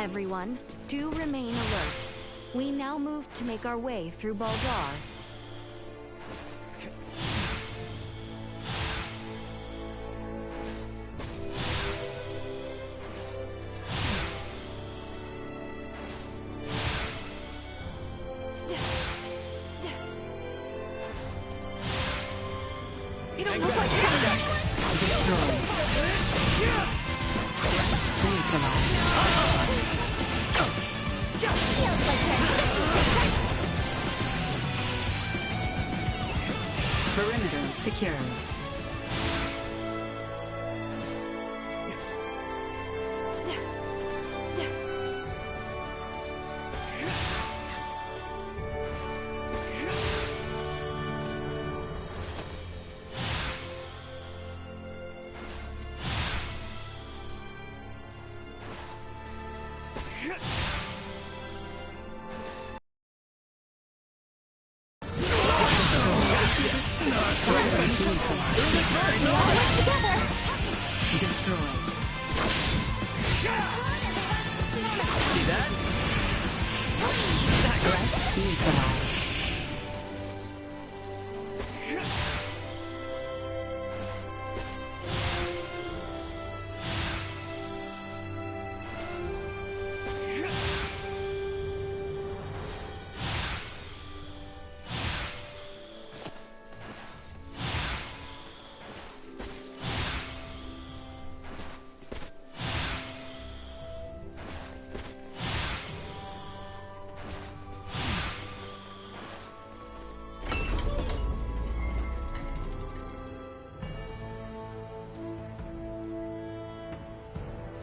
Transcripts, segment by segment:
Everyone, do remain alert. We now move to make our way through Baldar. It don't look like destroy. Perimeter secure.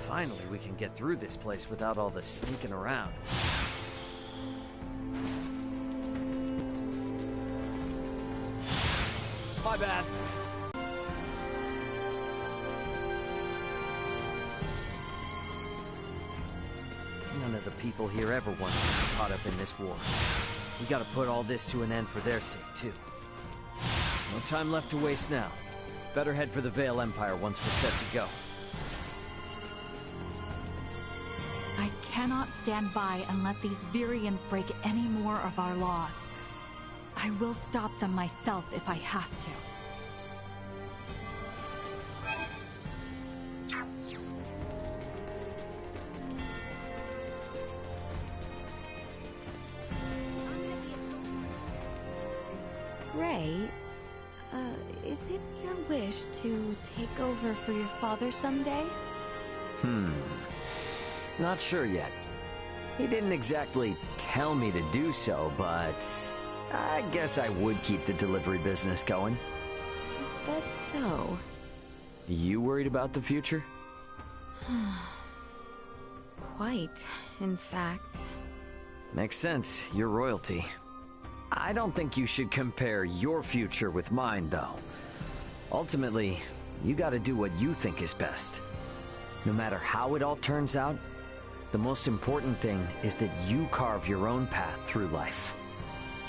Finally, we can get through this place without all the sneaking around. My bad. None of the people here ever want to get caught up in this war. We gotta put all this to an end for their sake, too. No time left to waste now. Better head for the Vale Empire once we're set to go. I cannot stand by and let these Virians break any more of our laws. I will stop them myself if I have to. Ray, is it your wish to take over for your father someday? Not sure yet. He didn't exactly tell me to do so, but I guess I would keep the delivery business going. Is that so? You worried about the future? Quite, in fact. Makes sense. You're royalty. I don't think you should compare your future with mine, though. Ultimately, you gotta do what you think is best. No matter how it all turns out, the most important thing is that you carve your own path through life.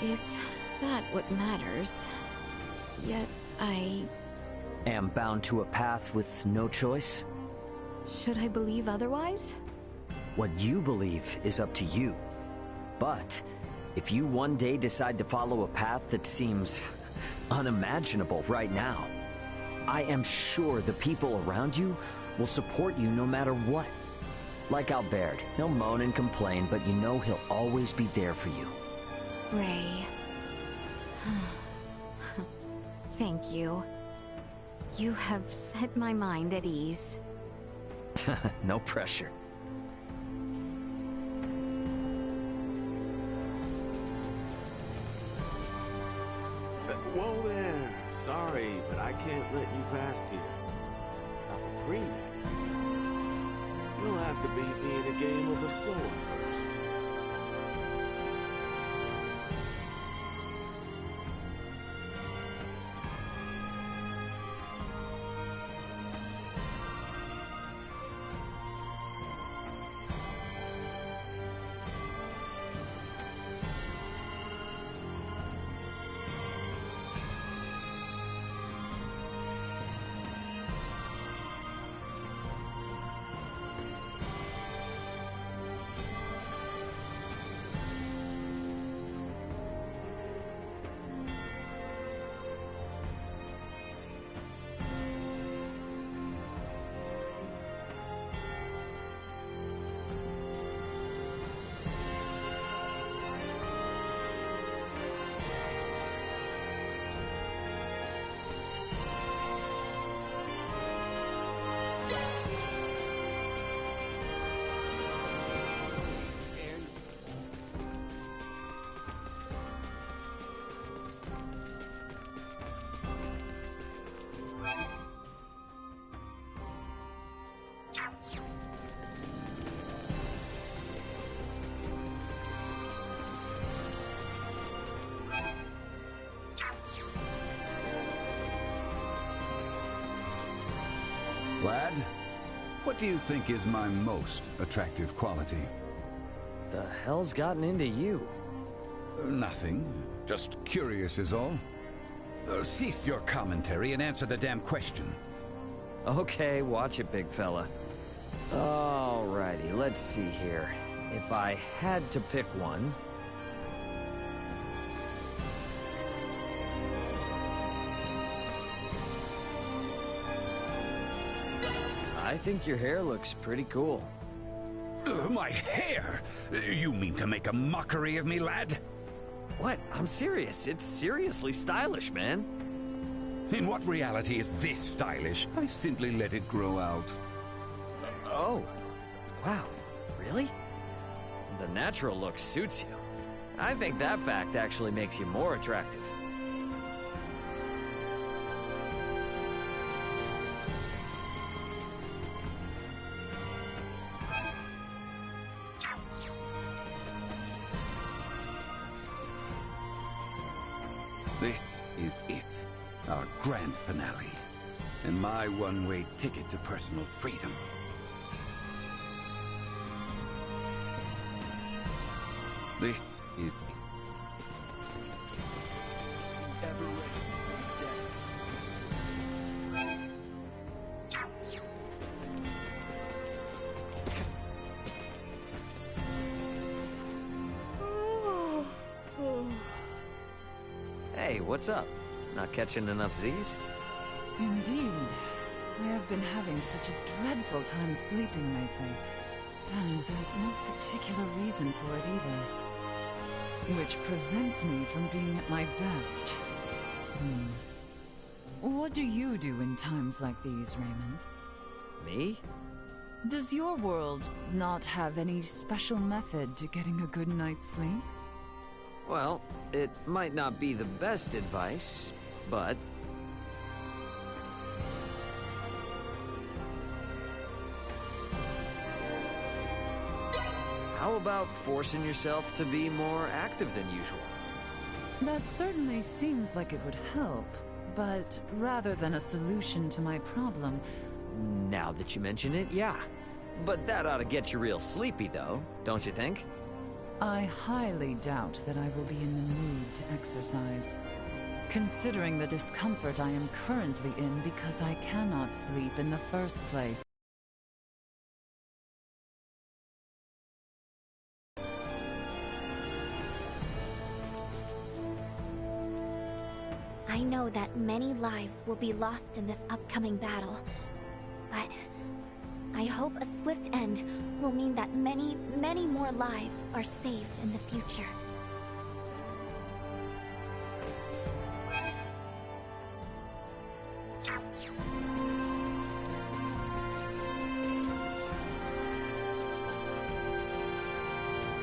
Is that what matters? Yet I... am bound to a path with no choice? Should I believe otherwise? What you believe is up to you. But if you one day decide to follow a path that seems unimaginable right now, I am sure the people around you will support you no matter what. Like Albert, he'll moan and complain, but you know he'll always be there for you. Ray. Thank you. You have set my mind at ease. No pressure. Whoa there. Sorry, but I can't let you past here. Not for free, that is. You'll have to beat me in a game of Asoa first. Lad, what do you think is my most attractive quality? The hell's gotten into you? Nothing. Just curious is all. Cease your commentary and answer the damn question. Okay, watch it, big fella. Alrighty, let's see here. If I had to pick one... I think your hair looks pretty cool. My hair? You mean to make a mockery of me, lad? What? I'm serious. It's seriously stylish, man. In what reality is this stylish? I simply let it grow out. Oh. Wow. Really? The natural look suits you. I think that fact actually makes you more attractive. This is it, our grand finale, and my one-way ticket to personal freedom. This is it. Ever ready to face death? Hey, what's up? Not catching enough Z's? Indeed. I have been having such a dreadful time sleeping lately. And there's no particular reason for it either. Which prevents me from being at my best. What do you do in times like these, Raymond? Me? Does your world not have any special method to getting a good night's sleep? Well, it might not be the best advice, but... How about forcing yourself to be more active than usual? That certainly seems like it would help, but rather than a solution to my problem... Now that you mention it, yeah. But that ought to get you real sleepy, though, don't you think? I highly doubt that I will be in the mood to exercise. Considering the discomfort I am currently in because I cannot sleep in the first place. I know that many lives will be lost in this upcoming battle, but I hope a swift end will mean that many, many more lives are saved in the future.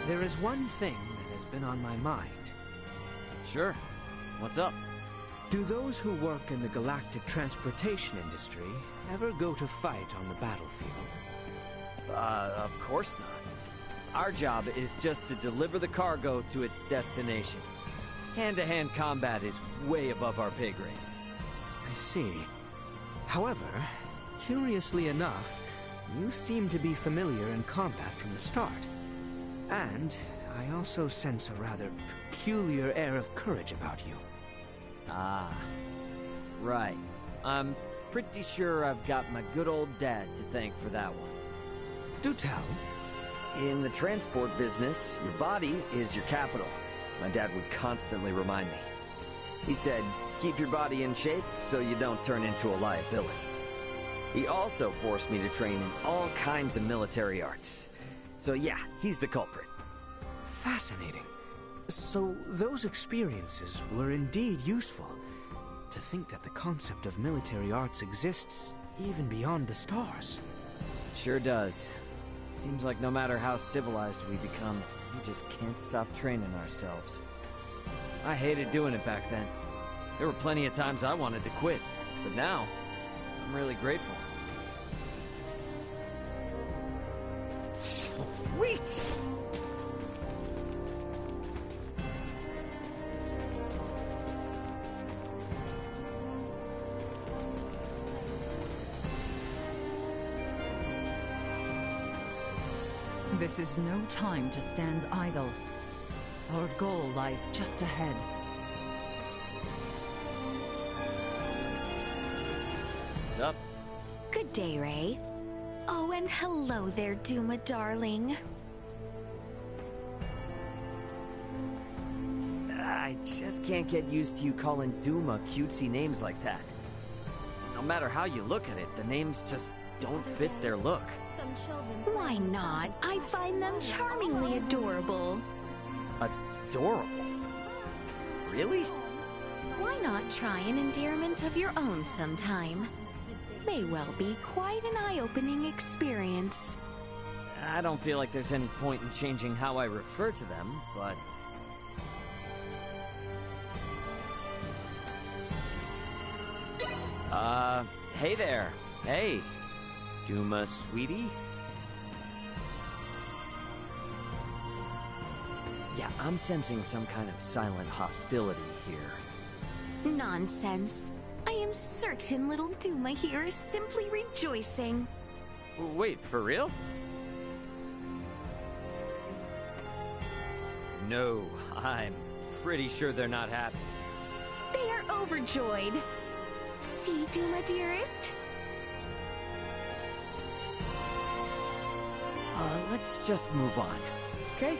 There is one thing that has been on my mind. Sure. What's up? Do those who work in the galactic transportation industry ever go to fight on the battlefield? Of course not. Our job is just to deliver the cargo to its destination. Hand-to-hand combat is way above our pay grade. I see. However, curiously enough, you seem to be familiar in combat from the start. And I also sense a rather peculiar air of courage about you. Ah, right. I'm pretty sure I've got my good old dad to thank for that one. Do tell. In the transport business, your body is your capital. My dad would constantly remind me. He said, keep your body in shape so you don't turn into a liability. He also forced me to train in all kinds of military arts. So yeah, he's the culprit. Fascinating. So those experiences were indeed useful. To think that the concept of military arts exists even beyond the stars. Sure does. Seems like no matter how civilized we become, we just can't stop training ourselves. I hated doing it back then. There were plenty of times I wanted to quit, but now, I'm really grateful. Sweet! This is no time to stand idle. Our goal lies just ahead. What's up? Good day, Ray. Oh, and hello there, Duma darling. I just can't get used to you calling Duma cutesy names like that. No matter how you look at it, the names just don't fit their look. Some children. Why not? I find them charmingly adorable. Adorable? Really? Why not try an endearment of your own sometime? May well be quite an eye-opening experience. I don't feel like there's any point in changing how I refer to them, but... hey there. Hey. Duma, sweetie? Yeah, I'm sensing some kind of silent hostility here. Nonsense. I am certain little Duma here is simply rejoicing. Wait, for real? No, I'm pretty sure they're not happy. They are overjoyed. See, Duma dearest? Let's just move on, okay?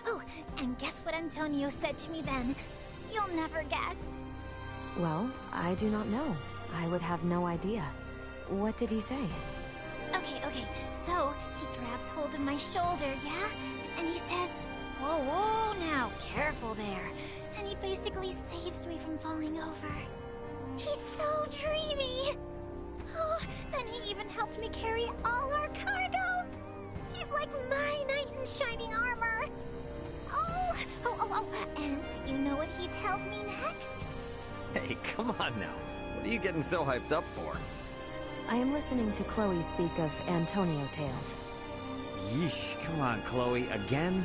Oh, and guess what Antonio said to me then? You'll never guess. Well, I do not know. I would have no idea. What did he say? Okay, so he grabs hold of my shoulder, yeah? And he says, whoa, now, careful there. And he basically saves me from falling over. He's so dreamy! Oh, then he even helped me carry all our cargo! He's like my knight in shining armor! Oh, and you know what he tells me next? Hey, come on now. What are you getting so hyped up for? I am listening to Chloe speak of Antonio tales. Yeesh, come on, Chloe, again?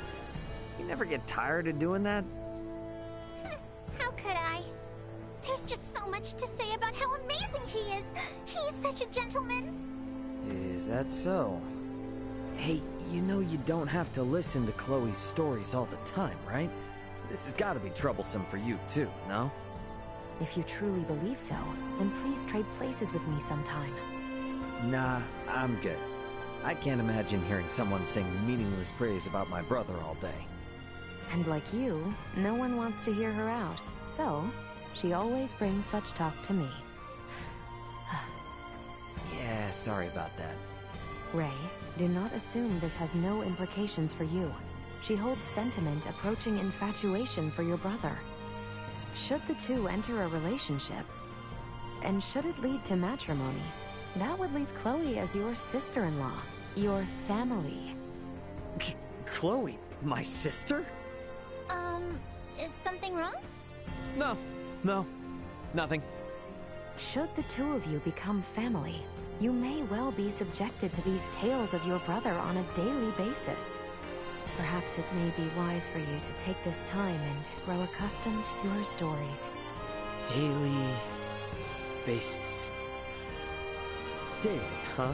You never get tired of doing that? How could I? There's just so much to say about how amazing he is. He's such a gentleman. Is that so? Hey, you know you don't have to listen to Chloe's stories all the time, right? This has got to be troublesome for you too, no? If you truly believe so, then please trade places with me sometime. Nah, I'm good. I can't imagine hearing someone sing meaningless praise about my brother all day. And like you, no one wants to hear her out. So, she always brings such talk to me. Yeah, sorry about that. Ray, do not assume this has no implications for you. She holds sentiment approaching infatuation for your brother. Should the two enter a relationship, and should it lead to matrimony, that would leave Chloe as your sister-in-law, your family. Chloe, my sister? Is something wrong? No, nothing. Should the two of you become family, you may well be subjected to these tales of your brother on a daily basis. Perhaps it may be wise for you to take this time and grow accustomed to her stories. Daily basis. Daily, huh?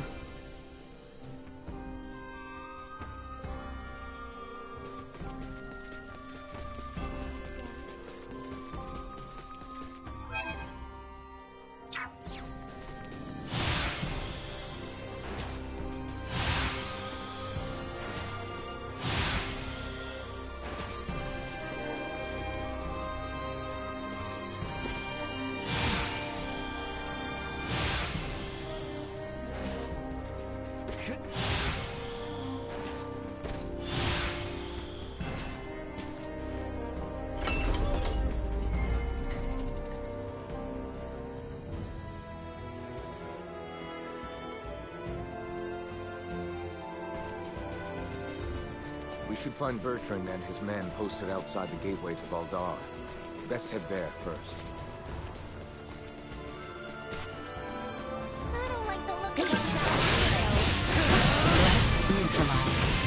We should find Bertrand and his men posted outside the gateway to Valdar. Best head there first. I don't like the look of this. Neutralized.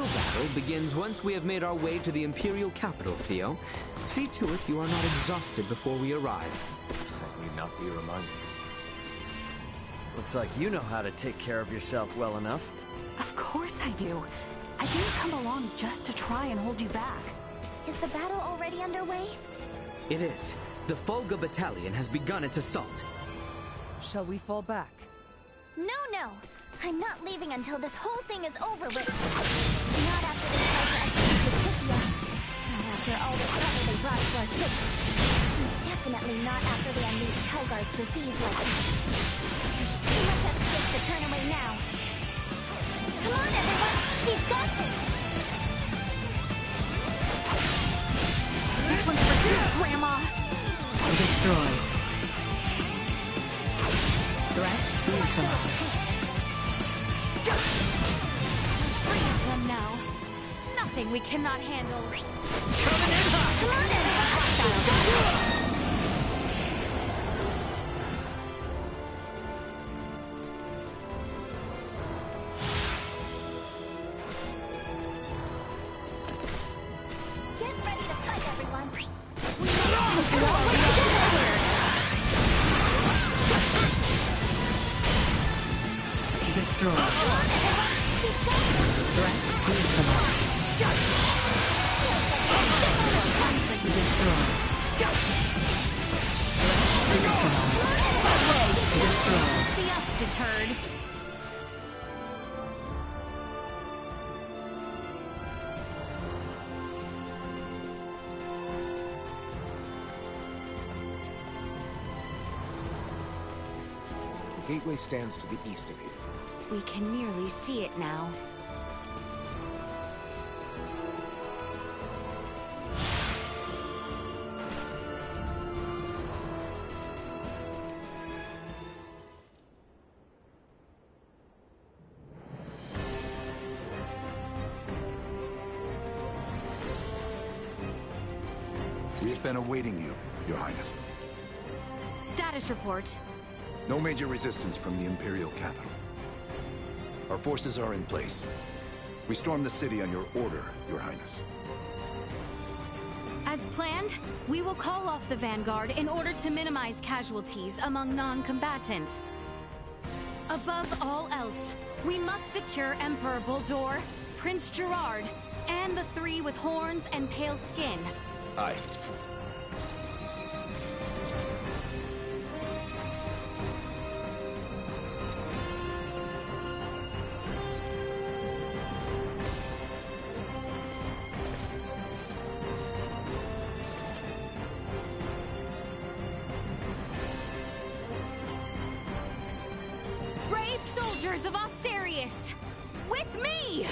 real battle begins once we have made our way to the Imperial capital, Theo. See to it you are not exhausted before we arrive. I need not be reminded. Looks like you know how to take care of yourself well enough. Of course I do. I didn't come along just to try and hold you back. Is the battle already underway? It is. The Fulga Battalion has begun its assault. Shall we fall back? No. I'm not leaving until this whole thing is over with. Not after they tried to execute Leticia. Not after all the trouble they brought to our city. And definitely not after they unleashed Helgar's disease like that. There's too much at stake to turn away now. Come on, everyone! We've got this! This one's for you, Grandma! Destroy. Threat neutralized. Bring them now. Nothing we cannot handle. Come on, everyone! Get ready to fight, everyone! Destroy. Threat neutralized. Destroy. Threat neutralized. Destroy. See us deterred. The gateway stands to the east of here. We can nearly see it now. We have been awaiting you, Your Highness. Status report. No major resistance from the Imperial capital. Our forces are in place. We stormed the city on your order, Your Highness. As planned, we will call off the Vanguard in order to minimize casualties among non-combatants. Above all else, we must secure Emperor Buldur, Prince Gerard, and the three with horns and pale skin. Aye. Brave soldiers of Osirius, with me!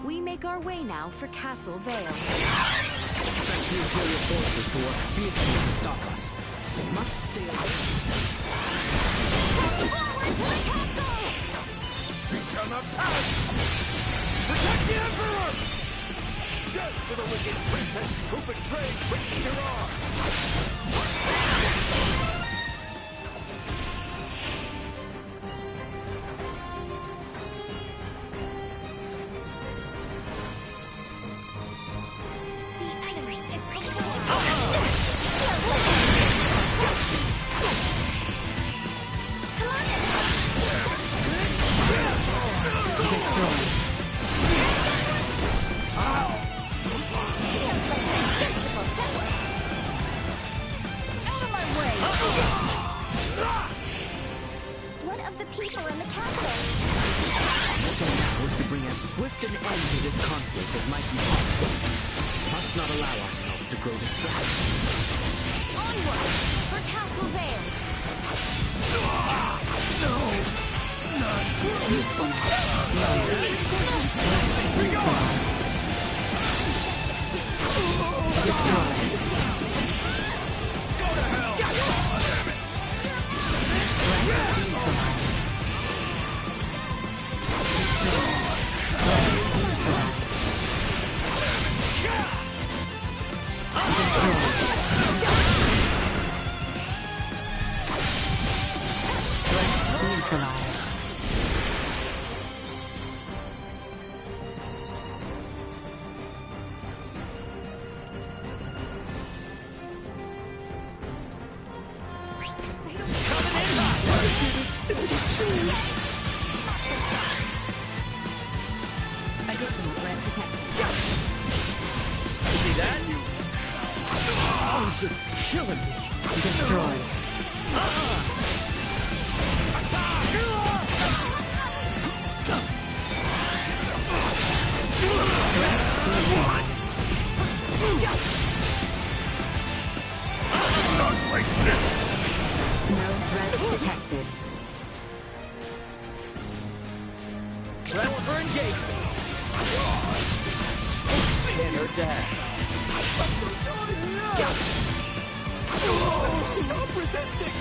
We make our way now for Castle Vale. Expect the Imperial forces to work fiercely to stop us. We must stay alert. Forward to the castle! We shall not pass! Protect the Emperor! Death to the wicked princess who betrayed Prince Gerard! What of the people in the capital? The goal is to bring as swift an end to this conflict as might be possible. We must not allow ourselves to grow distracted. Onward for Castle Vale! This one. Destroy. Go to hell! Damn it! Threat neutralized. Destroy. killing me. Destroyed. Not like this! No threats detected. Ready for engagement. Hit her down. Stop resisting!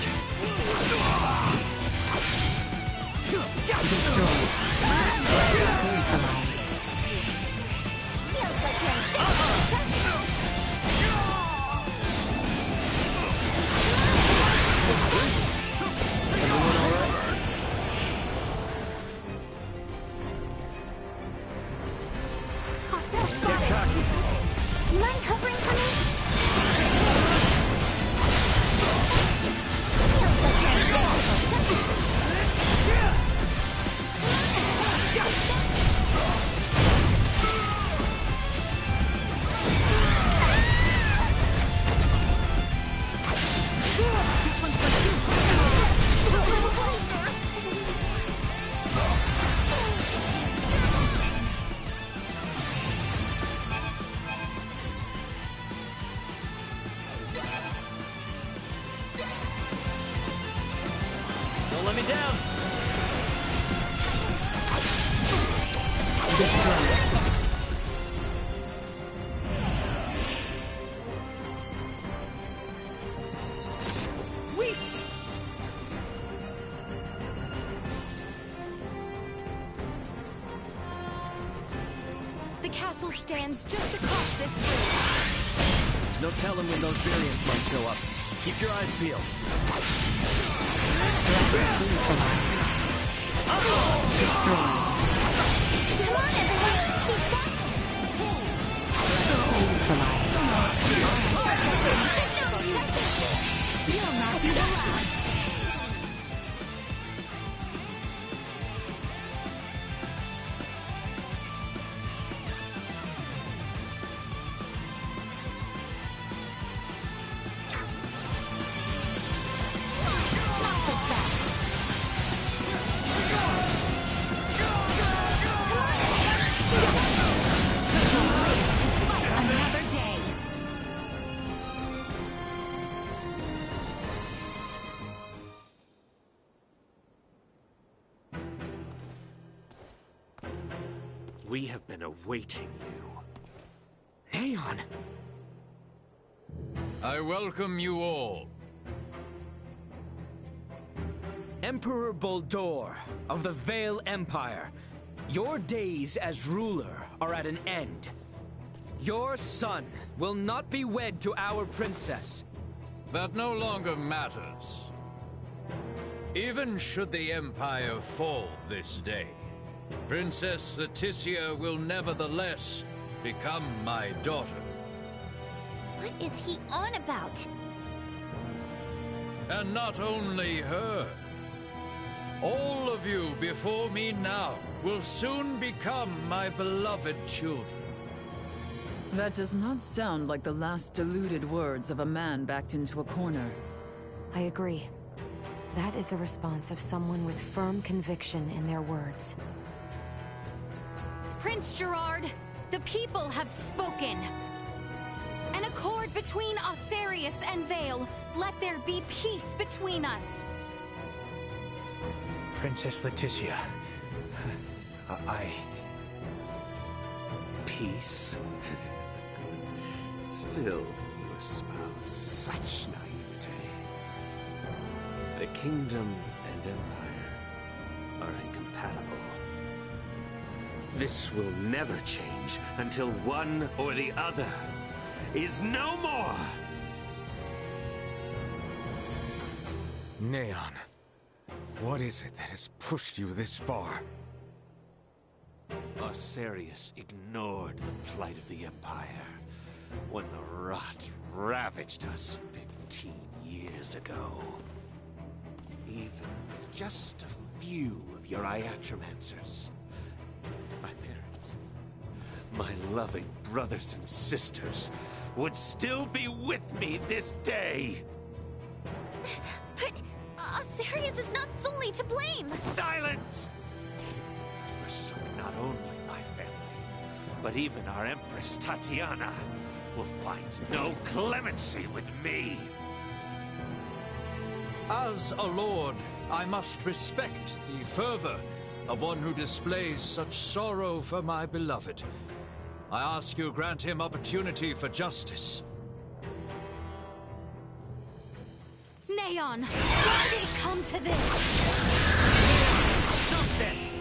Destroyed. Neutralized. Feels like you're Everyone all right? hostile Get spotted. cocky. You mind covering for me? Feels like you're Don't let me down. Destroyed. Sweet! The castle stands just across this bridge. There's no telling when those variants might show up. Keep your eyes peeled. Neutralized. Destroyed. Come on, everyone! Neutralized. You'll not be the last! Another day. We have been awaiting you. Neon! I welcome you all. Emperor Boldur of the Vale Empire, your days as ruler are at an end. Your son will not be wed to our princess. That no longer matters. Even should the Empire fall this day, Princess Leticia will nevertheless become my daughter. What is he on about? And not only her. All of you before me now will soon become my beloved children. That does not sound like the last deluded words of a man backed into a corner. I agree. That is the response of someone with firm conviction in their words. Prince Gerard, the people have spoken. An accord between Osarius and Vale. Let there be peace between us. Princess Leticia. Peace? Still, you espouse such naivete. The kingdom and empire are incompatible. This will never change until one or the other is no more! Neon, what is it that has pushed you this far? Osarius ignored the plight of the Empire when the rot ravaged us 15 years ago. Even with just a few of your Iatromancers. My parents, my loving brothers and sisters would still be with me this day. But Asarius is not solely to blame! Silence! For so not only my family, but even our Empress Tatiana will find no clemency with me. As a lord, I must respect the fervor of one who displays such sorrow for my beloved. I ask you grant him opportunity for justice. Neon, why did it come to this? Stop this!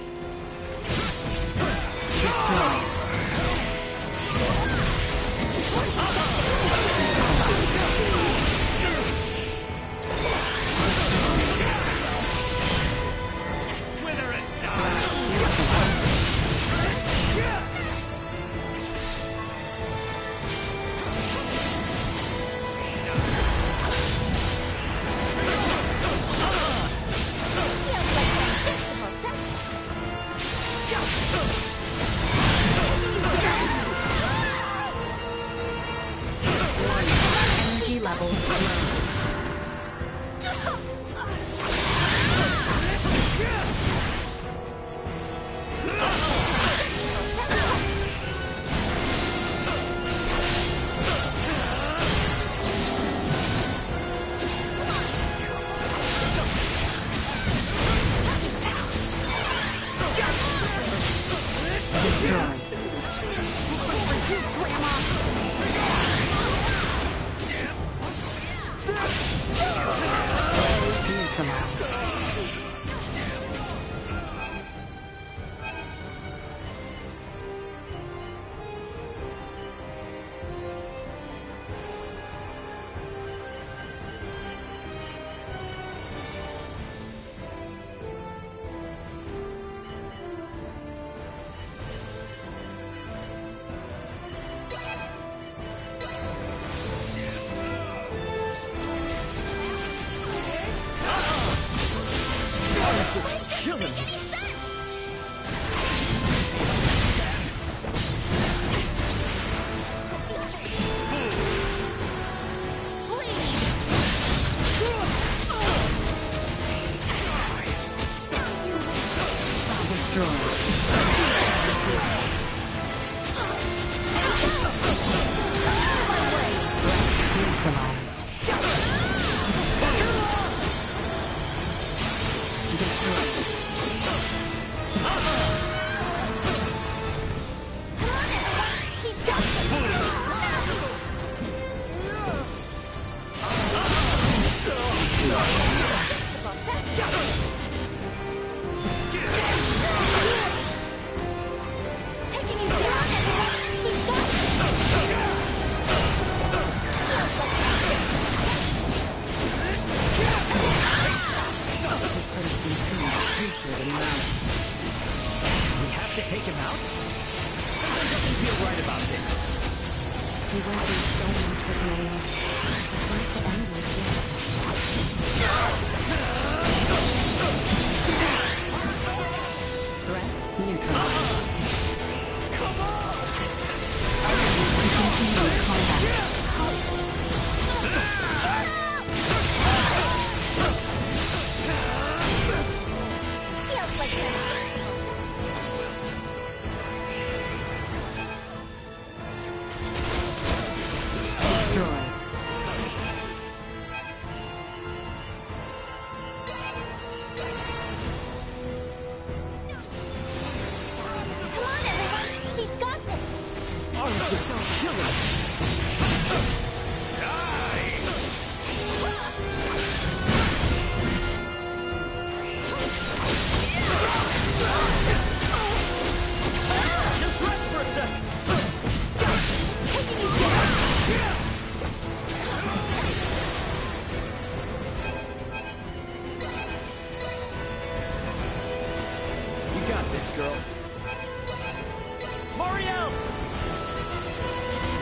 Wither and die! Energy levels low.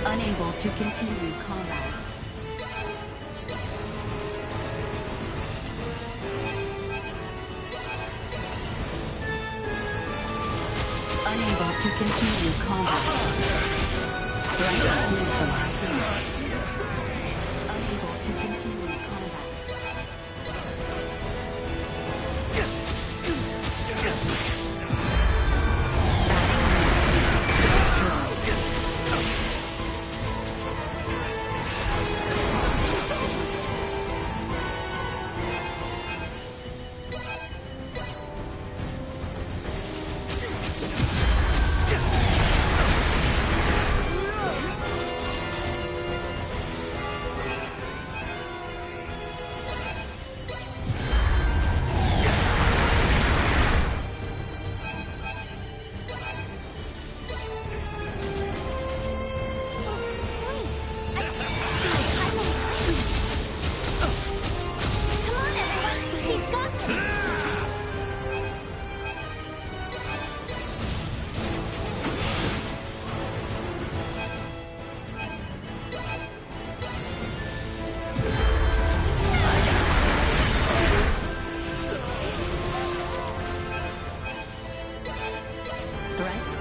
Unable to continue combat. Unable to continue combat. Threat neutralized. Unable to continue combat.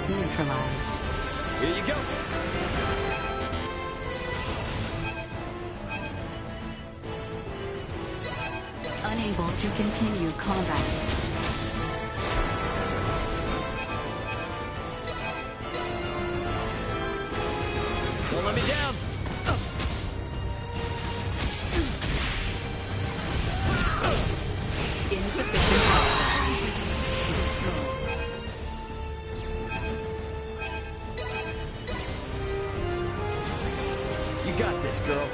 Neutralized. Here you go. Unable to continue combat. Don't let me down. Insufficient power. Destroyed. You got this, girl.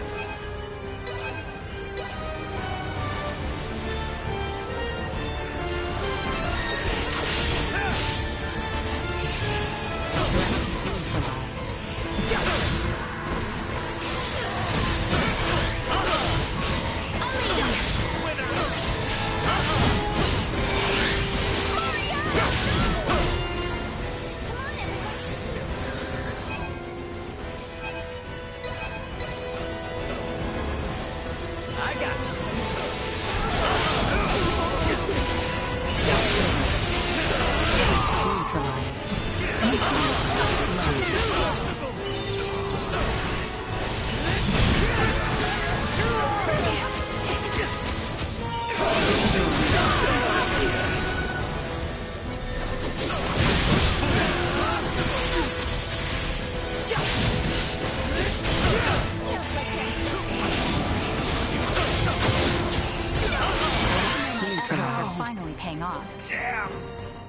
Finally paying off. Damn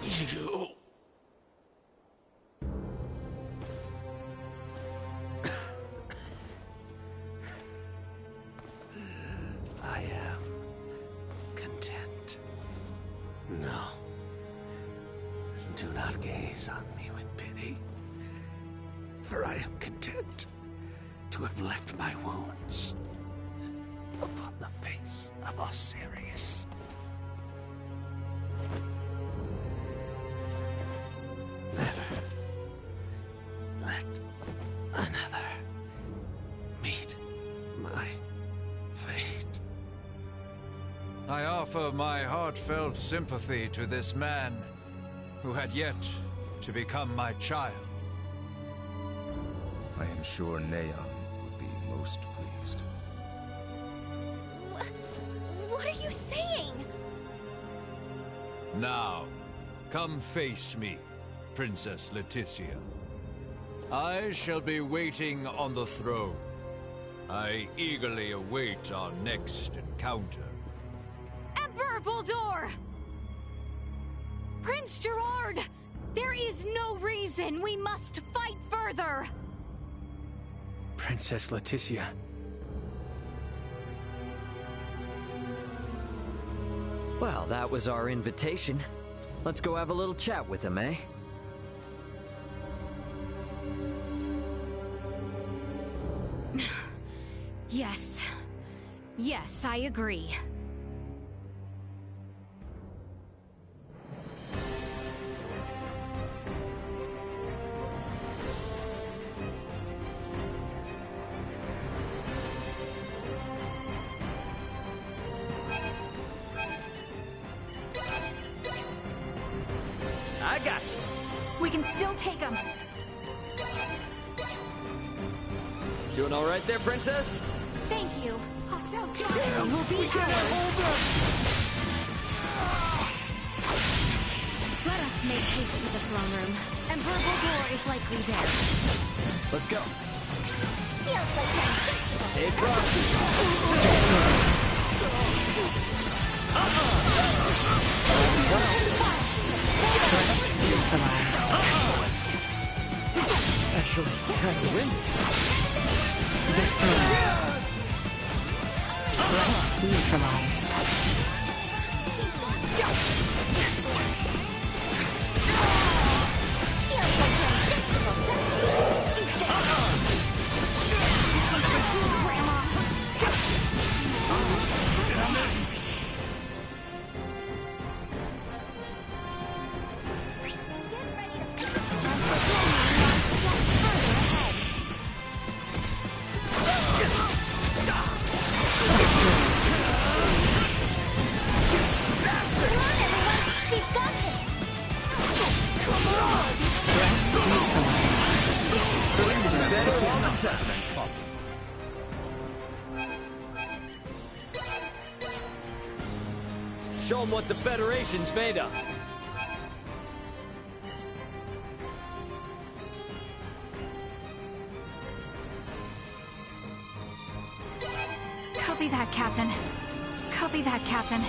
you. I am content. No. Do not gaze on me with pity. For I am content to have left my wounds upon the face of Osiris. Never let another meet my fate. I offer my heartfelt sympathy to this man who had yet to become my child. I am sure Neon would be most pleased. What are you saying? Now, come face me, Princess Leticia. I shall be waiting on the throne. I eagerly await our next encounter. Emperor Bulldor! Prince Gerard! There is no reason we must fight further! Princess Leticia. Well, that was our invitation. Let's go have a little chat with him, eh? Yes. Yes, I agree. I got you. We can can still take him. Doing all right there, Princess? Thank you. Hostile Scion will be ours. Let us make haste to the throne room. Emperor Boldur is likely there. Let's go. Feels like I'm Stay frosty. Actually, kind of windy. Destroyed. Threat neutralized. Show them what the Federation's made of. Copy that, Captain. Copy that, Captain.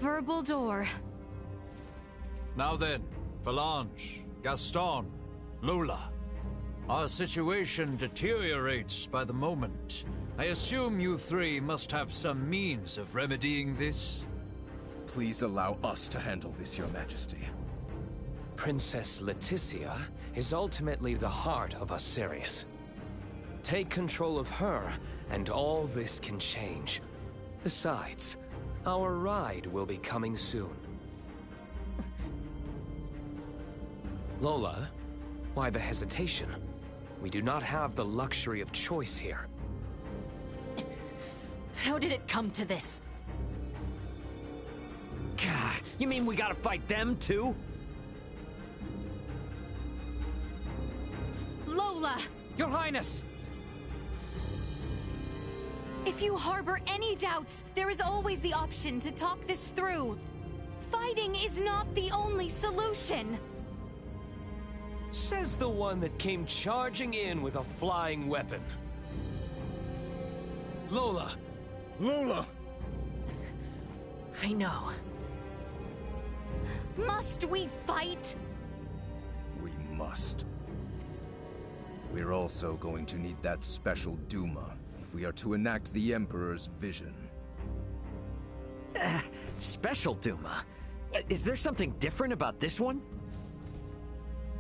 Emperor Buldur. Now then, Valange, Gaston, Lola. Our situation deteriorates by the moment. I assume you three must have some means of remedying this? Please allow us to handle this, Your Majesty. Princess Leticia is ultimately the heart of Asarius. Take control of her, and all this can change. Besides, our ride will be coming soon. Lola, why the hesitation? We do not have the luxury of choice here. How did it come to this? Gah, you mean we gotta fight them too? Lola! Your Highness! If you harbor any doubts, there is always the option to talk this through. Fighting is not the only solution. Says the one that came charging in with a flying weapon. Lola! Lola! I know. Must we fight? We must. We're also going to need that special Duma if we are to enact the Emperor's vision. Special Duma? Is there something different about this one?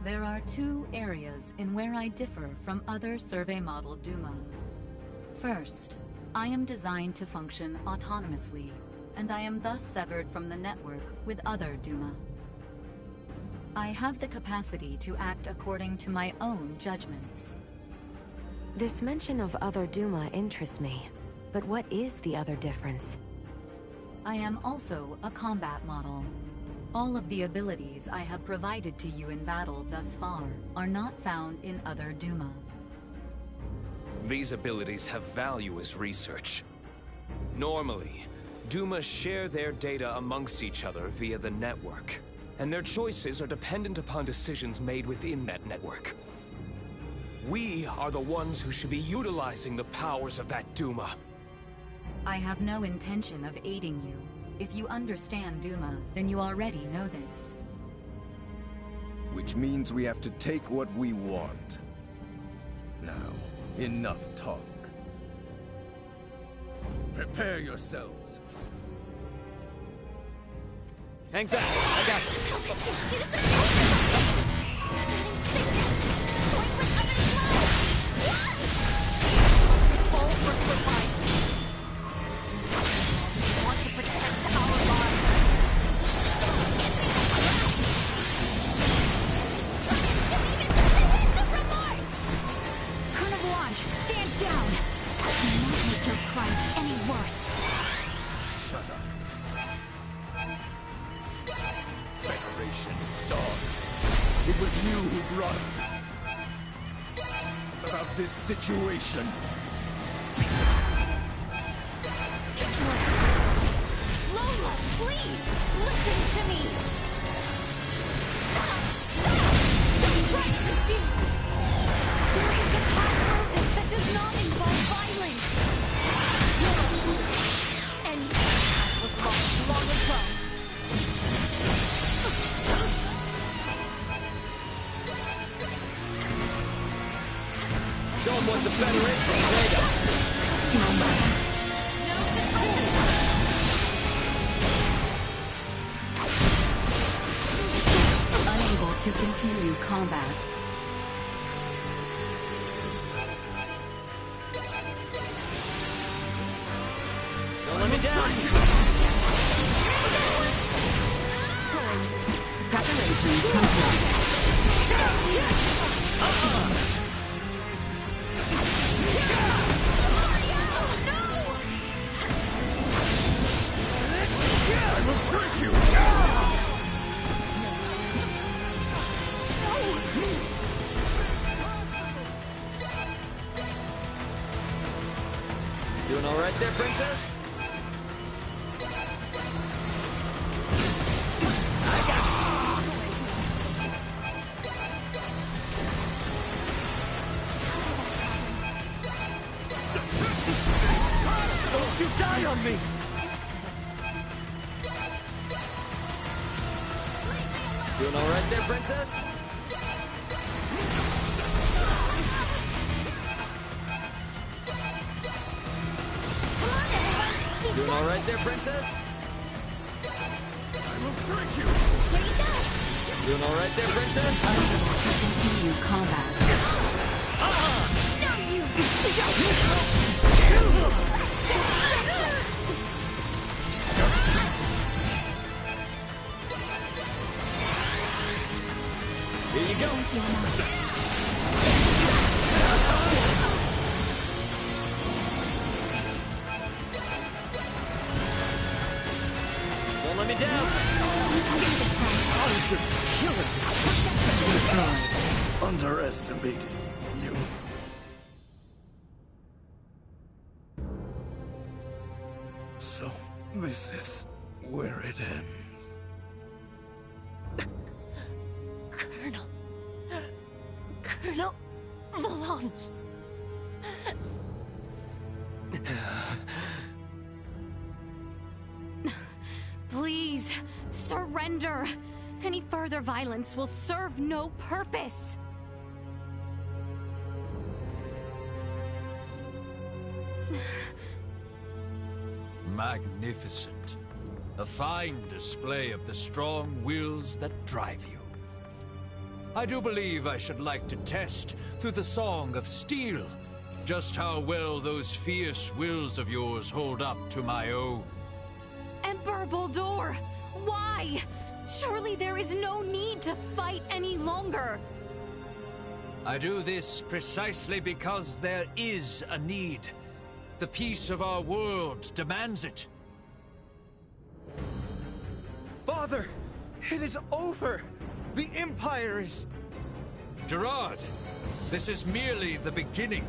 There are two areas in where I differ from other survey model Duma. First, I am designed to function autonomously, and I am thus severed from the network with other Duma. I have the capacity to act according to my own judgments. This mention of other Duma interests me, but what is the other difference? I am also a combat model. All of the abilities I have provided to you in battle thus far are not found in other Duma. These abilities have value as research. Normally, Duma share their data amongst each other via the network, and their choices are dependent upon decisions made within that network. We are the ones who should be utilizing the powers of that Duma. I have no intention of aiding you. If you understand Duma, then you already know this. Which means we have to take what we want. Now, enough talk. Prepare yourselves. Hang back, I got this. Situation. Lola, please, listen to me. There is a path through this that does not involve violence. Any path was lost long ago. Show them what the Federation's made of. Unable to continue combat. Don't let me down! Preparations complete. I will break you! Doing all right there, Princess? I got you. Don't you die on me! Doing all right there, princess? Doing all right there, princess? I will break you! Doing all right there, princess? Continue combat. Here you go. Don't let me down. Eyes are killing me. Destroyed. Underestimating you. So, this is where it ends. Colonel Valanche. Please, surrender. Any further violence will serve no purpose. Magnificent. A fine display of the strong wills that drive you. I do believe I should like to test, through the Song of Steel, just how well those fierce wills of yours hold up to my own. Emperor Boldur, why? Surely there is no need to fight any longer. I do this precisely because there is a need. The peace of our world demands it. Father! It is over! The Empire is... Gerard, this is merely the beginning.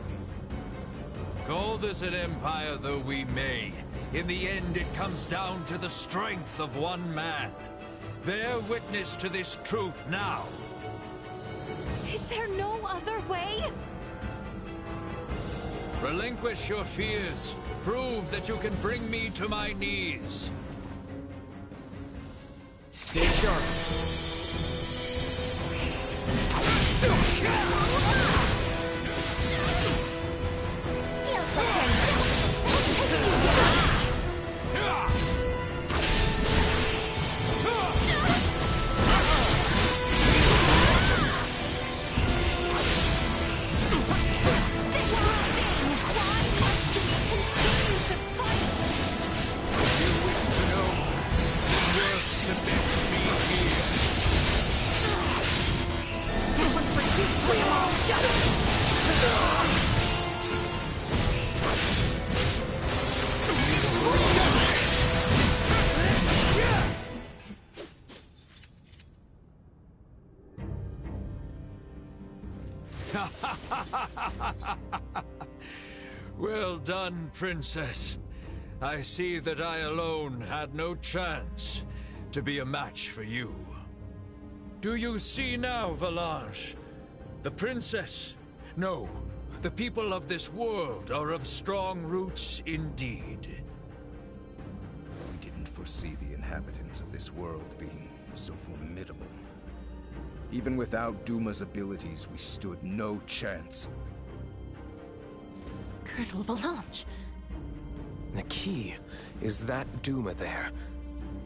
Call this an empire though we may, in the end it comes down to the strength of one man. Bear witness to this truth now. Is there no other way? Relinquish your fears. Prove that you can bring me to my knees. Stay sharp. Well done, Princess. I see that I alone had no chance to be a match for you. Do you see now, Valanche? The Princess? No, the people of this world are of strong roots indeed. We didn't foresee the inhabitants of this world being so formidable. Even without Duma's abilities, we stood no chance. Colonel Valanche. The key is that Duma there.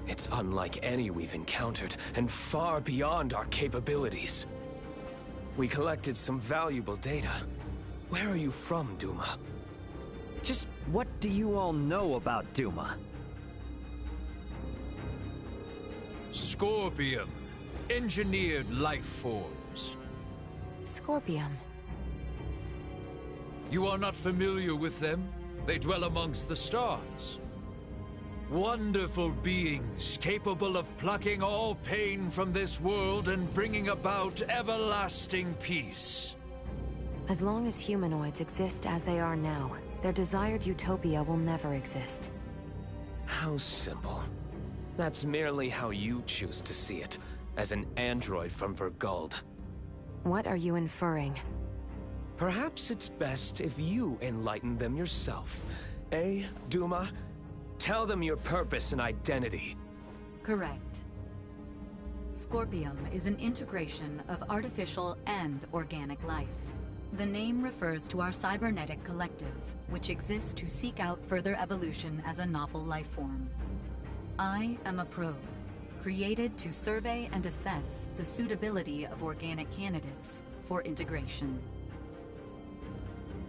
It's unlike any we've encountered, and far beyond our capabilities. We collected some valuable data. Where are you from, Duma? Just what do you all know about Duma? Scorpium. Engineered life forms. Scorpium. You are not familiar with them? They dwell amongst the stars. Wonderful beings, capable of plucking all pain from this world and bringing about everlasting peace. As long as humanoids exist as they are now, their desired utopia will never exist. How simple. That's merely how you choose to see it, as an android from Verguld. What are you inferring? Perhaps it's best if you enlighten them yourself. Eh, Duma? Tell them your purpose and identity. Correct. Scorpium is an integration of artificial and organic life. The name refers to our cybernetic collective, which exists to seek out further evolution as a novel life form. I am a probe, created to survey and assess the suitability of organic candidates for integration.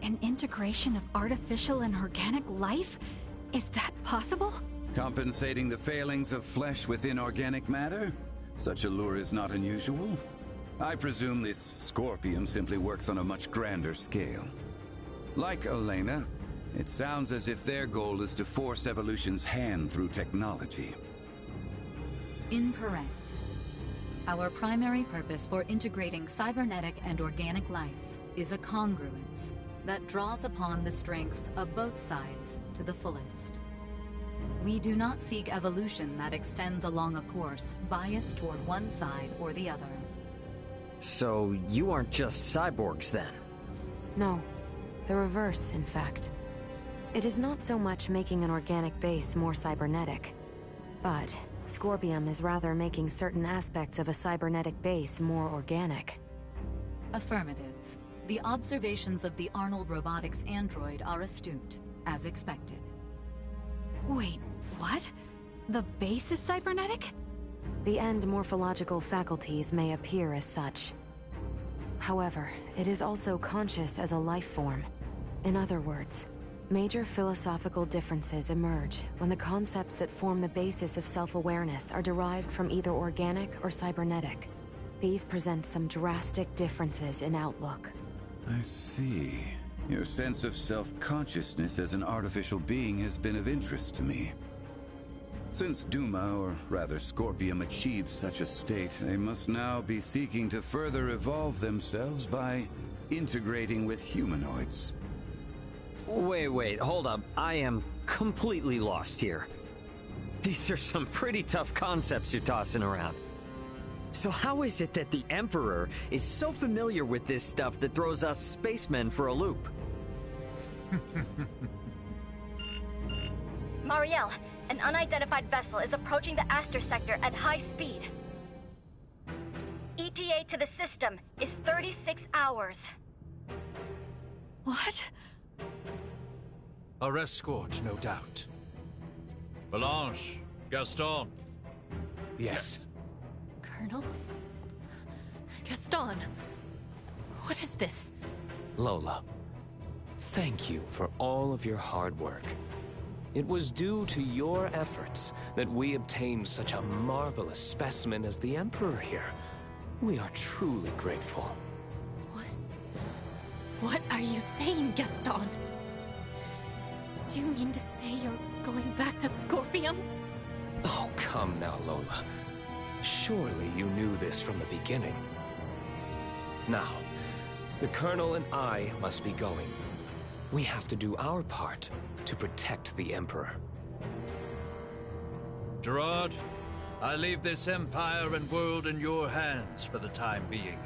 An integration of artificial and organic life? Is that possible? Compensating the failings of flesh within organic matter? Such a lure is not unusual. I presume this Scorpium simply works on a much grander scale. Like Elena, it sounds as if their goal is to force evolution's hand through technology. Incorrect. Our primary purpose for integrating cybernetic and organic life is a congruence that draws upon the strengths of both sides to the fullest. We do not seek evolution that extends along a course biased toward one side or the other. So you aren't just cyborgs then? No, the reverse, in fact. It is not so much making an organic base more cybernetic, but Scorpium is rather making certain aspects of a cybernetic base more organic. Affirmative. The observations of the Arnold Robotics android are astute, as expected. Wait, what? The base is cybernetic? The end morphological faculties may appear as such. However, it is also conscious as a life form. In other words, major philosophical differences emerge when the concepts that form the basis of self-awareness are derived from either organic or cybernetic. These present some drastic differences in outlook. I see. Your sense of self-consciousness as an artificial being has been of interest to me. Since Duma, or rather Scorpium, achieved such a state, they must now be seeking to further evolve themselves by integrating with humanoids. Wait, hold up. I am completely lost here. These are some pretty tough concepts you're tossing around. So how is it that the Emperor is so familiar with this stuff that throws us spacemen for a loop? Marielle, an unidentified vessel is approaching the Aster sector at high speed. ETA to the system is 36 hours. What? Our escort, no doubt. Belange, Gaston. Yes. Colonel? Gaston? What is this? Lola, thank you for all of your hard work. It was due to your efforts that we obtained such a marvelous specimen as the Emperor here. We are truly grateful. What are you saying, Gaston? Do you mean to say you're going back to Scorpium? Oh, come now, Lola. Surely you knew this from the beginning. Now, the Colonel and I must be going. We have to do our part to protect the Emperor. Gerard, I leave this empire and world in your hands for the time being.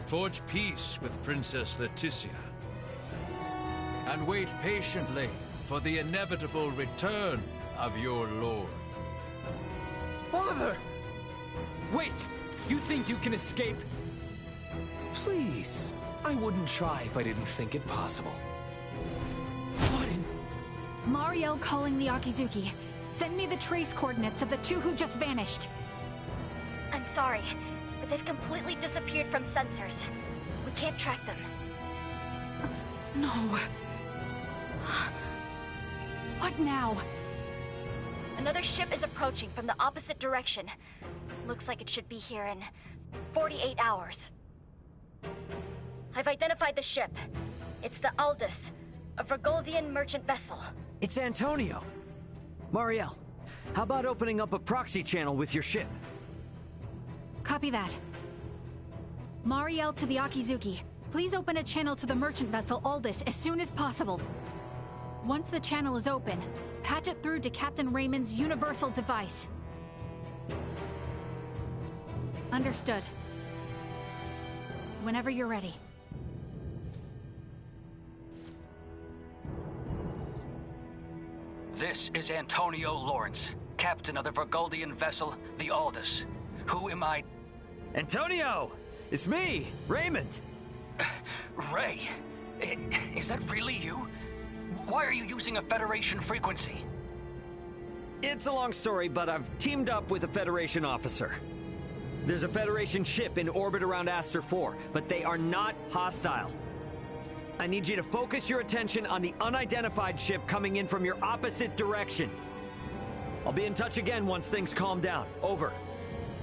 Forge peace with Princess Leticia. And wait patiently for the inevitable return of your lord. Father! Wait! You think you can escape? Please. I wouldn't try if I didn't think it possible. What in... Marielle calling the Akizuki. Send me the trace coordinates of the two who just vanished. I'm sorry, but they've completely disappeared from sensors. We can't track them. No. What now? Another ship is approaching from the opposite direction. Looks like it should be here in 48 hours. I've identified the ship. It's the Aldous, a Vergoldian merchant vessel. It's Antonio. Marielle, how about opening up a proxy channel with your ship? Copy that. Marielle to the Akizuki. Please open a channel to the merchant vessel Aldous as soon as possible. Once the channel is open, patch it through to Captain Raymond's universal device. Understood. Whenever you're ready. This is Antonio Lawrence, captain of the Vergoldian vessel, the Aldous. Who am I Antonio! It's me, Raymond! Ray, is that really you? Why are you using a Federation frequency? It's a long story, but I've teamed up with a Federation officer. There's a Federation ship in orbit around Aster 4, but they are not hostile. I need you to focus your attention on the unidentified ship coming in from your opposite direction. I'll be in touch again once things calm down. Over.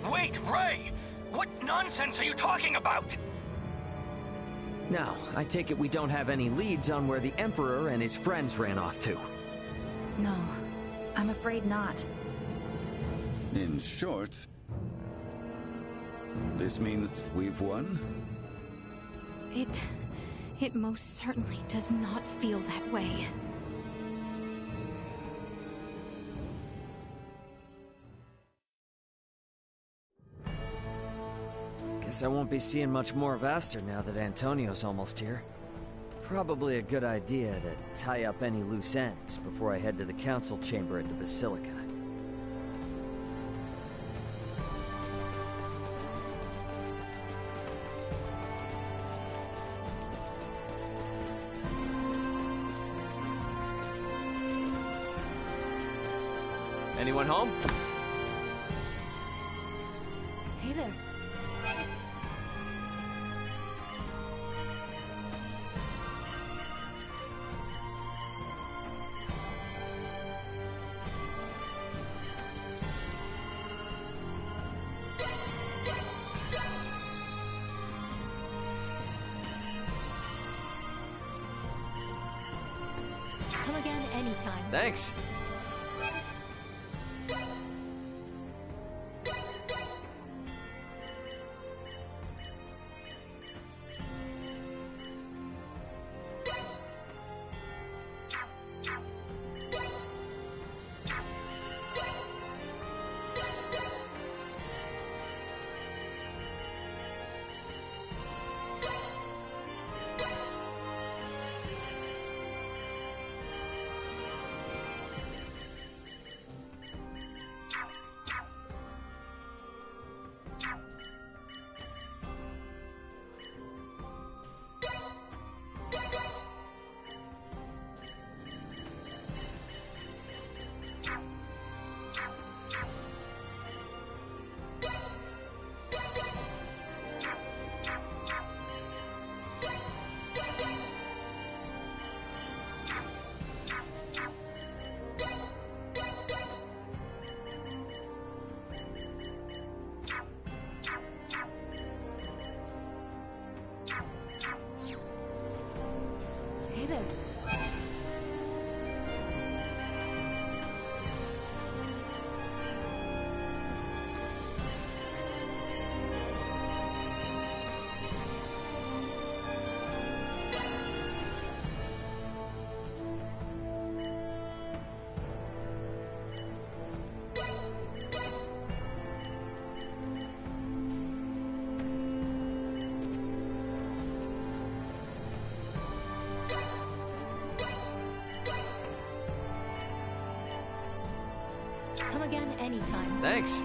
Wait, Ray! What nonsense are you talking about? Now, I take it we don't have any leads on where the Emperor and his friends ran off to. No, I'm afraid not. In short, this means we've won? It most certainly does not feel that way. Guess I won't be seeing much more of Aster now that Antonio's almost here. Probably a good idea to tie up any loose ends before I head to the council chamber at the Basilica. Anyone home? Hey there. Come again anytime. Thanks. Hey there. Come again anytime. Thanks.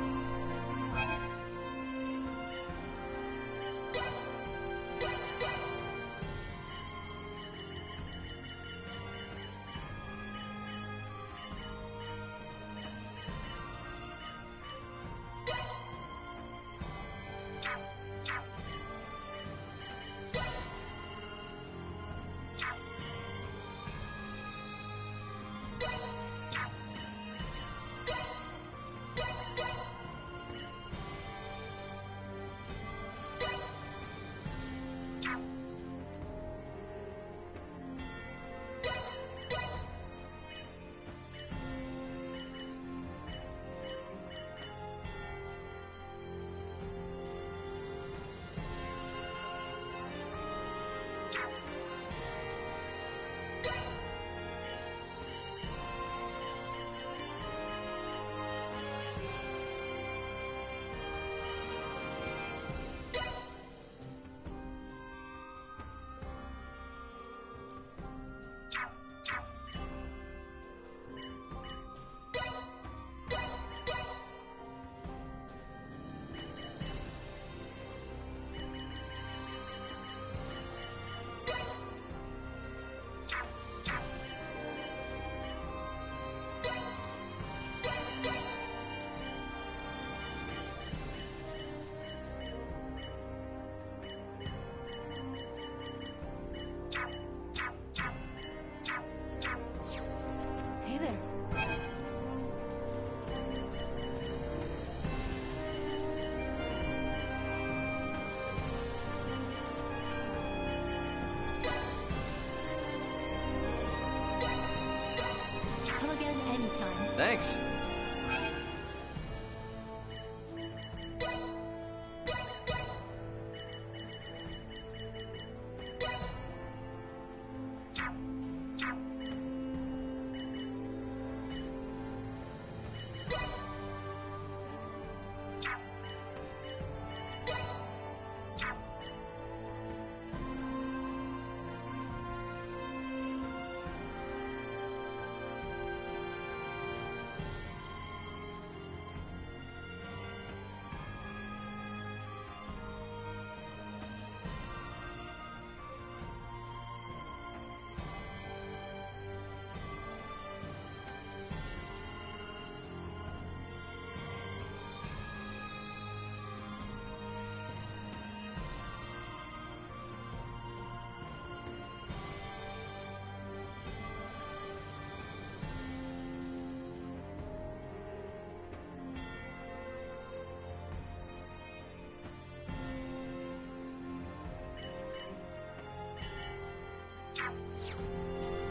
Thanks!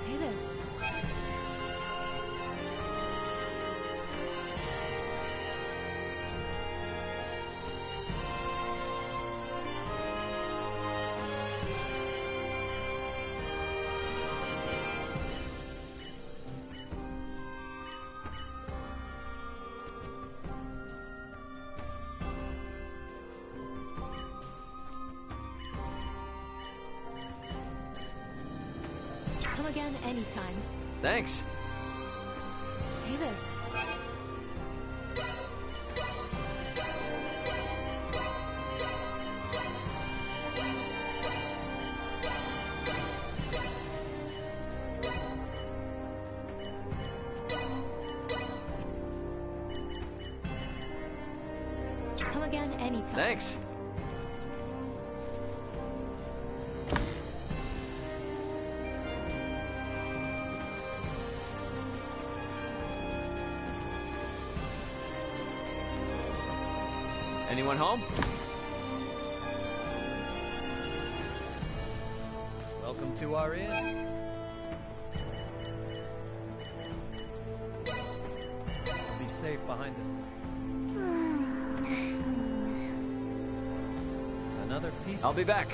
Hey there. Come again anytime. Thanks. Hey there. Come again anytime. Thanks. Anyone home? Welcome to our inn. Be safe behind this. Another piece. I'll be back.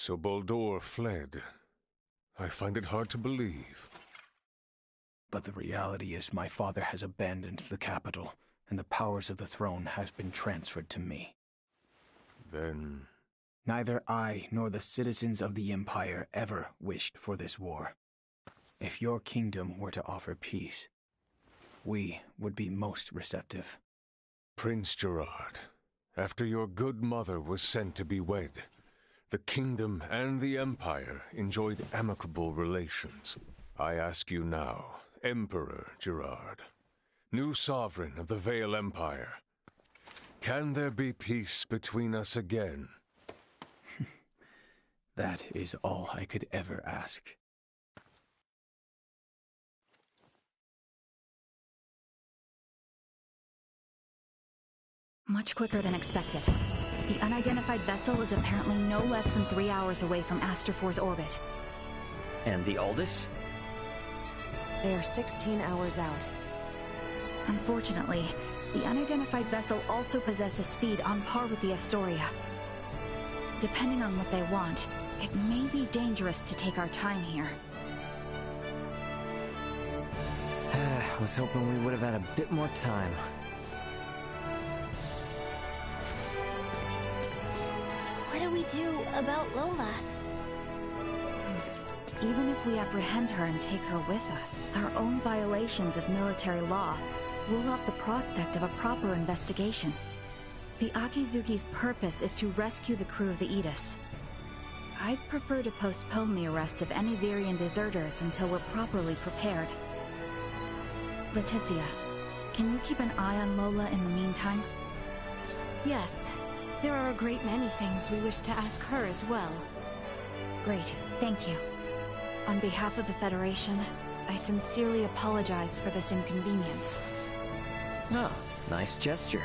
So Baldur fled. I find it hard to believe. But the reality is my father has abandoned the capital, and the powers of the throne has been transferred to me. Then... Neither I nor the citizens of the Empire ever wished for this war. If your kingdom were to offer peace, we would be most receptive. Prince Gerard, after your good mother was sent to be wed, the kingdom and the Empire enjoyed amicable relations. I ask you now, Emperor Gerard, new sovereign of the Vale Empire, can there be peace between us again? That is all I could ever ask. Much quicker than expected. The unidentified vessel is apparently no less than 3 hours away from Aster-4's orbit. And the Aldous? They are 16 hours out. Unfortunately, the unidentified vessel also possesses speed on par with the Astoria. Depending on what they want, it may be dangerous to take our time here. I was hoping we would have had a bit more time. What do we do about Lola? Even if we apprehend her and take her with us, our own violations of military law rule out the prospect of a proper investigation. The Akizuki's purpose is to rescue the crew of the Aegis. I'd prefer to postpone the arrest of any Virian deserters until we're properly prepared. Leticia, can you keep an eye on Lola in the meantime? Yes. There are a great many things we wish to ask her as well. Great, thank you. On behalf of the Federation, I sincerely apologize for this inconvenience. No, nice gesture.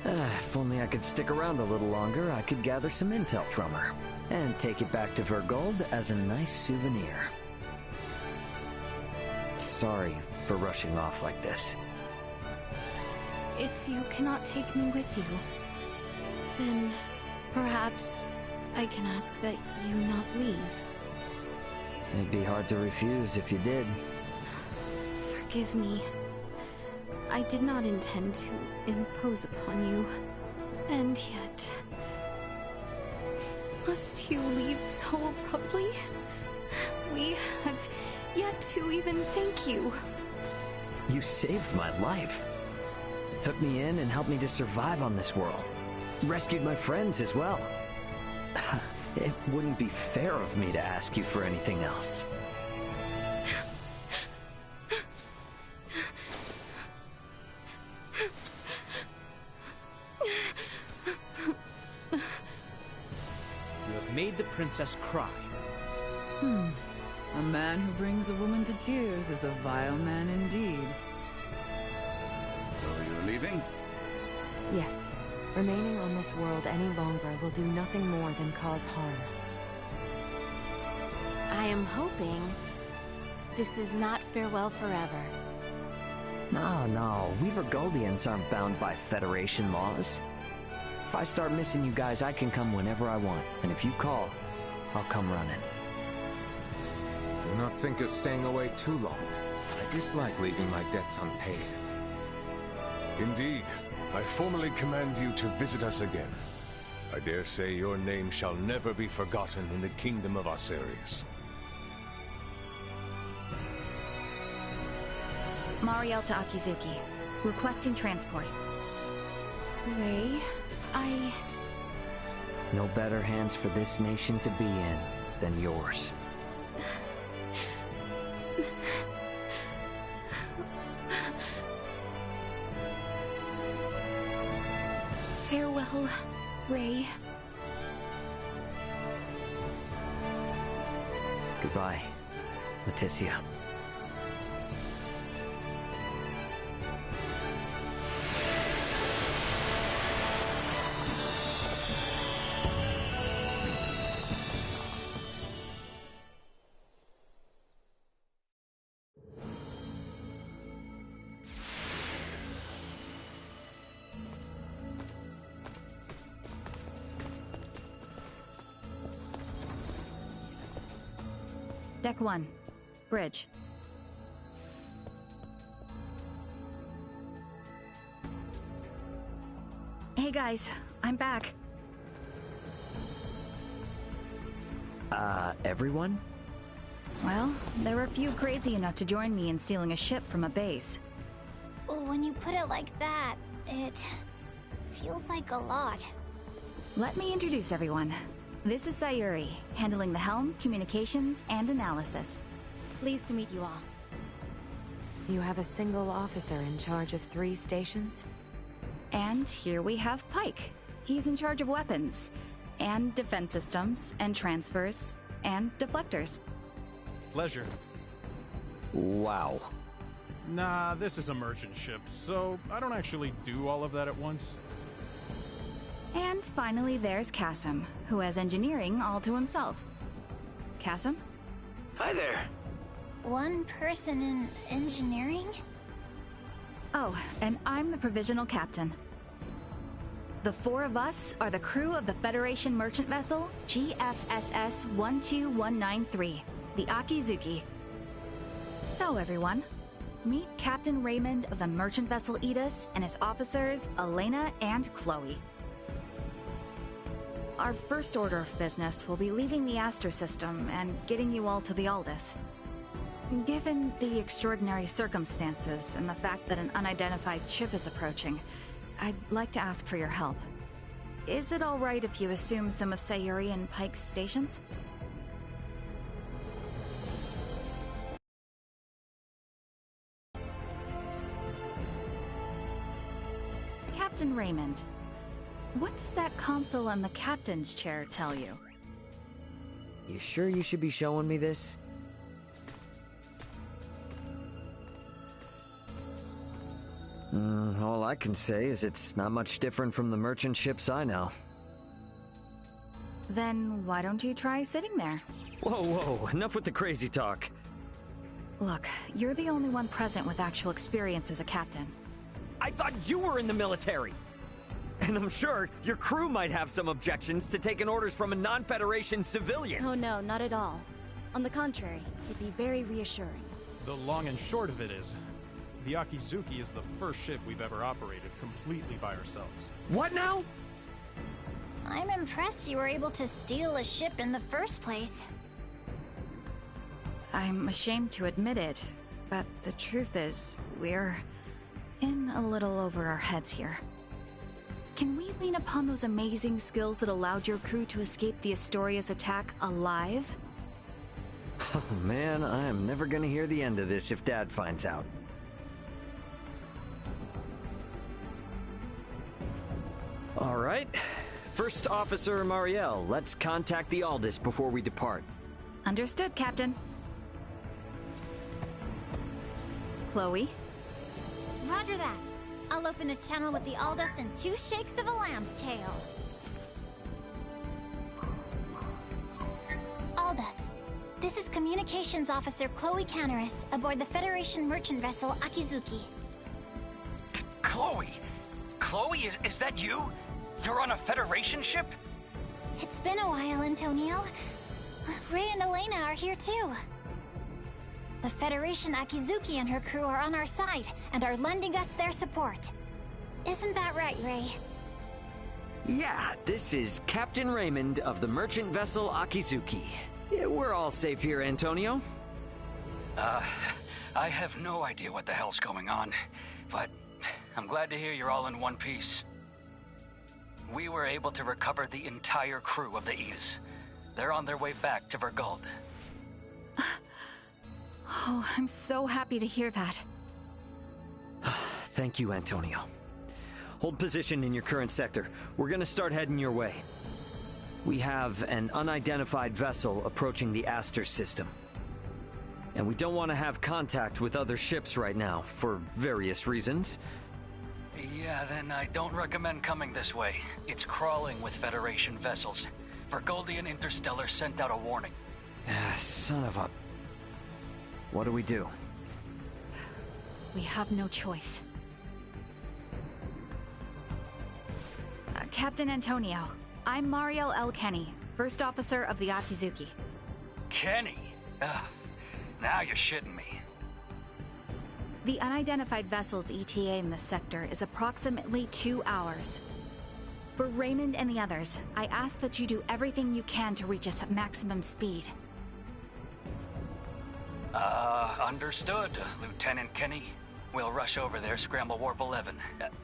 If only I could stick around a little longer, I could gather some intel from her. And take it back to Vergold as a nice souvenir. Sorry for rushing off like this. If you cannot take me with you, then perhaps I can ask that you not leave. It'd be hard to refuse if you did. Forgive me. I did not intend to impose upon you. And yet... must you leave so abruptly? We have yet to even thank you. You saved my life. Took me in and helped me to survive on this world. Rescued my friends as well. It wouldn't be fair of me to ask you for anything else. You have made the princess cry. A man who brings a woman to tears is a vile man indeed. So you're leaving? Yes. Remaining on this world any longer will do nothing more than cause harm. I am hoping this is not farewell forever. No, we Vergoldians aren't bound by Federation laws. If I start missing you guys, I can come whenever I want. And if you call, I'll come running. Do not think of staying away too long. I dislike leaving my debts unpaid. Indeed. I formally command you to visit us again. I dare say your name shall never be forgotten in the kingdom of Asarius. Mariel to Akizuki. Requesting transport. Ray, No better hands for this nation to be in than yours. Farewell, Ray. Goodbye, Leticia. Deck 1. Bridge. Hey guys, I'm back. Everyone? Well, there were a few crazy enough to join me in stealing a ship from a base. When you put it like that, it feels like a lot. Let me introduce everyone. This is Sayuri, handling the helm, communications, and analysis. Pleased to meet you all. You have a single officer in charge of 3 stations? And here we have Pike. He's in charge of weapons, and defense systems, and transfers, and deflectors. Pleasure. Wow. Nah, this is a merchant ship, so I don't actually do all of that at once. And finally there's Kasim, who has engineering all to himself. Kasim? Hi there. One person in engineering? Oh, and I'm the provisional captain. The 4 of us are the crew of the Federation merchant vessel GFSS 12193, the Akizuki. So everyone, meet Captain Raymond of the merchant vessel Edis and his officers Elena and Chloe. Our first order of business will be leaving the Aster system and getting you all to the Aldous. Given the extraordinary circumstances and the fact that an unidentified ship is approaching, I'd like to ask for your help. Is it alright if you assume some of Sayuri and Pike's stations? Captain Raymond, what does that console on the captain's chair tell you? You sure you should be showing me this? All I can say is it's not much different from the merchant ships I know. Then why don't you try sitting there? Whoa, enough with the crazy talk. Look, you're the only one present with actual experience as a captain. I thought you were in the military! And I'm sure your crew might have some objections to taking orders from a non-Federation civilian. Oh no, not at all. On the contrary, it'd be very reassuring. The long and short of it is, the Akizuki is the first ship we've ever operated completely by ourselves. What now? I'm impressed you were able to steal a ship in the first place. I'm ashamed to admit it, but the truth is, we're in a little over our heads here. Can we lean upon those amazing skills that allowed your crew to escape the Astoria's attack alive? Oh man, I am never gonna hear the end of this if Dad finds out. All right. First Officer Mariel, let's contact the Aldous before we depart. Understood, Captain. Chloe? Roger that. I'll open a channel with the Aldous in 2 shakes of a lamb's tail. Aldous, this is Communications Officer Chloe Canaris aboard the Federation merchant vessel Akizuki. Chloe? Chloe, is that you? You're on a Federation ship? It's been a while, Antonio. Ray and Elena are here too. The Federation Akizuki and her crew are on our side and are lending us their support. Isn't that right, Ray? Yeah, this is Captain Raymond of the merchant vessel Akizuki. Yeah, we're all safe here, Antonio. I have no idea what the hell's going on, but I'm glad to hear you're all in one piece. We were able to recover the entire crew of the Edis. They're on their way back to Verguld. Oh, I'm so happy to hear that. Thank you, Antonio. Hold position in your current sector. We're gonna start heading your way. We have an unidentified vessel approaching the Aster system. And we don't want to have contact with other ships right now, for various reasons. Yeah, then I don't recommend coming this way. It's crawling with Federation vessels. Verguldian Interstellar sent out a warning. Son of a... What do we do? We have no choice. Captain Antonio, I'm Mariel L. Kenny, First Officer of the Akizuki. Kenny? Now you're shitting me. The unidentified vessel's ETA in this sector is approximately 2 hours. For Raymond and the others, I ask that you do everything you can to reach us at maximum speed. Understood, Lieutenant Kenny. We'll rush over there, scramble warp 11.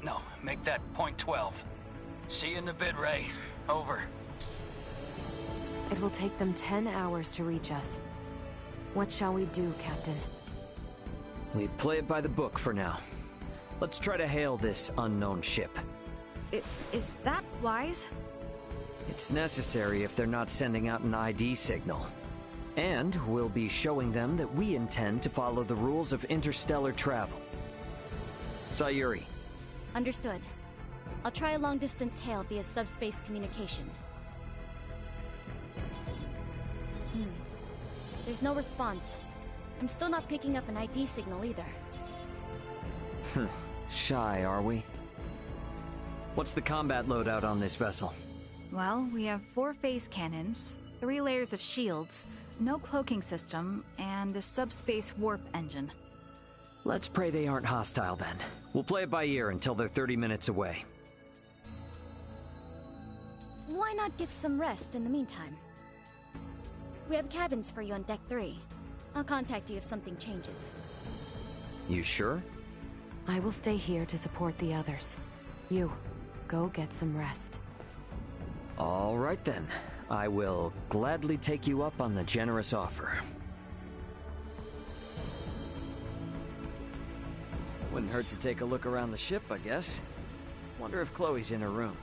No, make that point 12. See you in a bit, Ray. Over. It will take them 10 hours to reach us. What shall we do, Captain? We play it by the book for now. Let's try to hail this unknown ship. Is that wise? It's necessary if they're not sending out an ID signal. And we'll be showing them that we intend to follow the rules of interstellar travel. Sayuri. Understood. I'll try a long-distance hail via subspace communication. There's no response. I'm still not picking up an ID signal either. Shy, are we? What's the combat loadout on this vessel? Well, we have 4 phase cannons, 3 layers of shields, no cloaking system, and a subspace warp engine. Let's pray they aren't hostile then. We'll play it by ear until they're 30 minutes away. Why not get some rest in the meantime? We have cabins for you on Deck 3. I'll contact you if something changes. You sure? I will stay here to support the others. You, go get some rest. All right then. I will gladly take you up on the generous offer. Wouldn't hurt to take a look around the ship, I guess. Wonder if Chloe's in her room.